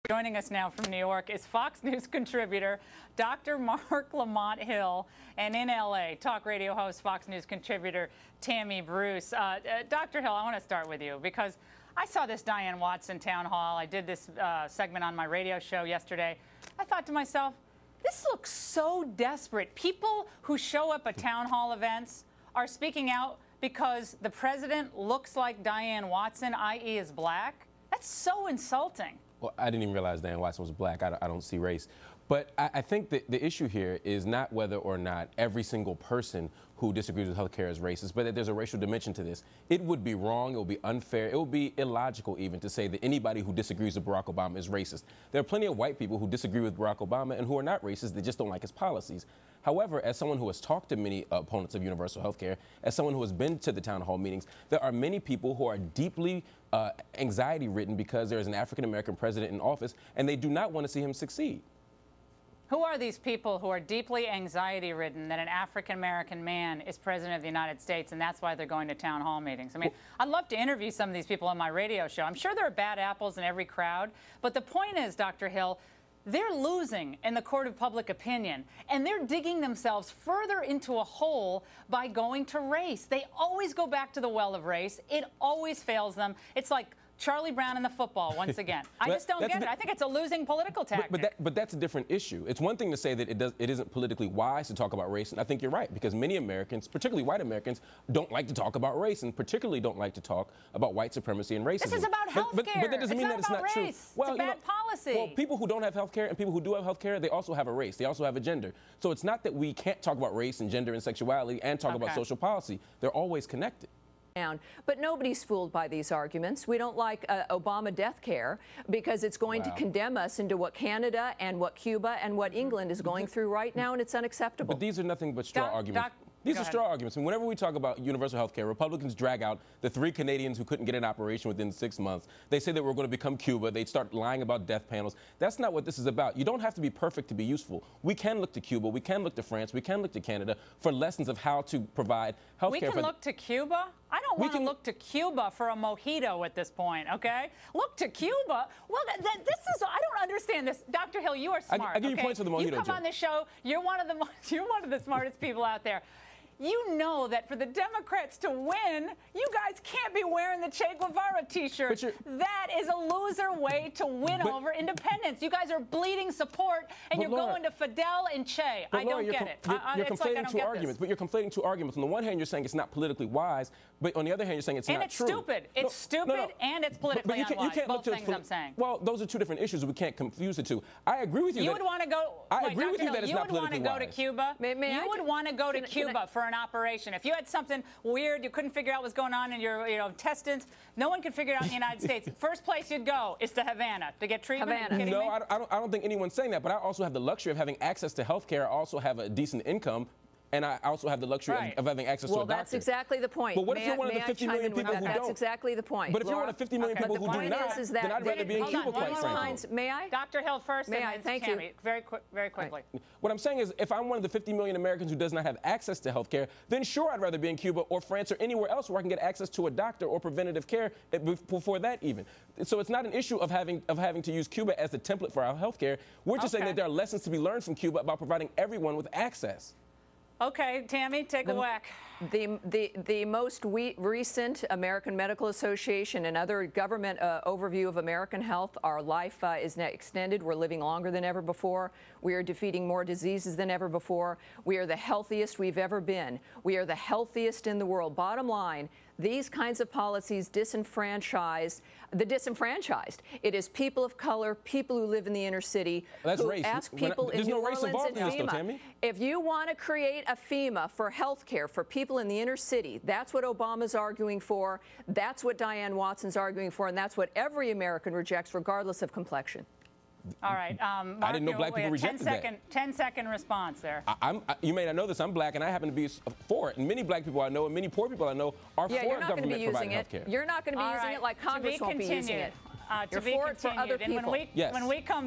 Joining us now from New York is Fox News contributor Dr. Marc Lamont Hill, and in L.A., talk radio host, Fox News contributor Tammy Bruce. Dr. Hill, I want to start with you because I saw this Diane Watson town hall. I did this segment on my radio show yesterday. I thought to myself, this looks so desperate. People who show up at town hall events are speaking out because the president looks like Diane Watson, i.e. is black. That's so insulting. Well, I didn't even realize Diane Watson was black. I don't see race. But I think that the issue here is not whether or not every single person who disagrees with health care is racist, but that there's a racial dimension to this. It would be wrong, it would be unfair, it would be illogical even to say that anybody who disagrees with Barack Obama is racist. There are plenty of white people who disagree with Barack Obama and who are not racist, they just don't like his policies. However, as someone who has talked to many opponents of universal health care, as someone who has been to the town hall meetings, there are many people who are deeply anxiety-ridden because there is an African-American president in office and they do not want to see him succeed. Who are these people who are deeply anxiety-ridden that an African-American man is president of the United States and that's why they're going to town hall meetings? I mean, I'd love to interview some of these people on my radio show. I'm sure there are bad apples in every crowd, but the point is, Dr. Hill, they're losing in the court of public opinion, and they're digging themselves further into a hole by going to race. They always go back to the well of race. It always fails them. It's like Charlie Brown in the football once again. I just don't get it. I think it's a losing political tactic. But that's a different issue. It's one thing to say that it isn't politically wise to talk about race, and I think you're right, because many Americans, particularly white Americans, don't like to talk about race, and particularly don't like to talk about white supremacy and racism. This is about health care. But that doesn't mean that it's not true. Well, it's a bad policy. Well, people who don't have health care and people who do have health care, they also have a race. They also have a gender. So it's not that we can't talk about race and gender and sexuality and talk about social policy. They're always connected. But nobody's fooled by these arguments. We don't like Obama death care because it's going to condemn us into what Canada and what Cuba and what England is going through right now, and it's unacceptable. But these are nothing but straw arguments. These are straw arguments. And whenever we talk about universal health care, Republicans drag out the 3 Canadians who couldn't get an operation within 6 months. They say that we're going to become Cuba. They start lying about death panels. That's not what this is about. You don't have to be perfect to be useful. We can look to Cuba. We can look to France. We can look to Canada for lessons of how to provide health care. We can look to Cuba? I don't want to look to Cuba for a mojito at this point, okay? Look to Cuba? Well, this is, I don't understand this. Dr. Hill, you are smart. I give you points for the mojito. You come on this show, you're one of the smartest people out there. You know that for the Democrats to win, you guys can't be wearing the Che Guevara T-shirt. That is a loser way to win over independence. You guys are bleeding support, and you're going to Fidel and Che. I don't get it. You're conflating two arguments. But you're conflating two arguments. On the one hand, you're saying it's not politically wise, but on the other hand, you're saying it's not true. And it's stupid. It's stupid, and it's politically unwise. Both things I'm saying. Well, those are two different issues. We can't confuse the two. I agree with you. You would want to go. I agree with you that it's not politically wise. You would want to go to Cuba. You would want to go to Cuba for an operation. If you had something weird, you couldn't figure out what's going on in your intestines, no one could figure it out in the United States. First place you'd go is to Havana to get treatment. No, I don't think anyone's saying that, but I also have the luxury of having access to health care. I also have a decent income. And I also have the luxury of having access to a doctor. Well, that's exactly the point. But what if you're one of the 50 million people who don't? That's exactly the point. But if you're one of 50 million people who do not, then I'd rather be in Cuba, quite frankly. May I? Dr. Hill first, May I? Thank you. Very quickly. What I'm saying is, if I'm one of the 50 million Americans who does not have access to health care, then sure, I'd rather be in Cuba or France or anywhere else where I can get access to a doctor or preventative care before that even. So it's not an issue of having to use Cuba as the template for our health care. We're just saying that there are lessons to be learned from Cuba about providing everyone with access. Okay, Tammy, take a whack. The most recent American Medical Association and other government overview of American health, our life is extended. We're living longer than ever before. We are defeating more diseases than ever before. We are the healthiest we've ever been. We are the healthiest in the world. Bottom line, these kinds of policies disenfranchise the disenfranchised. It is people of color, people who live in the inner city, who ask people in New Orleans and FEMA. If you want to create a FEMA for health care for people in the inner city, that's what Obama's arguing for, that's what Diane Watson's arguing for, and that's what every American rejects, regardless of complexion. All right. Marc, I didn't know black people rejected that. 10-second response there. You may not know this. I'm black, and I happen to be for it. And many black people I know and many poor people I know are for government providing health care. You're not going to be using it like Congress won't be using it. You're for it for other people. Yes. When we come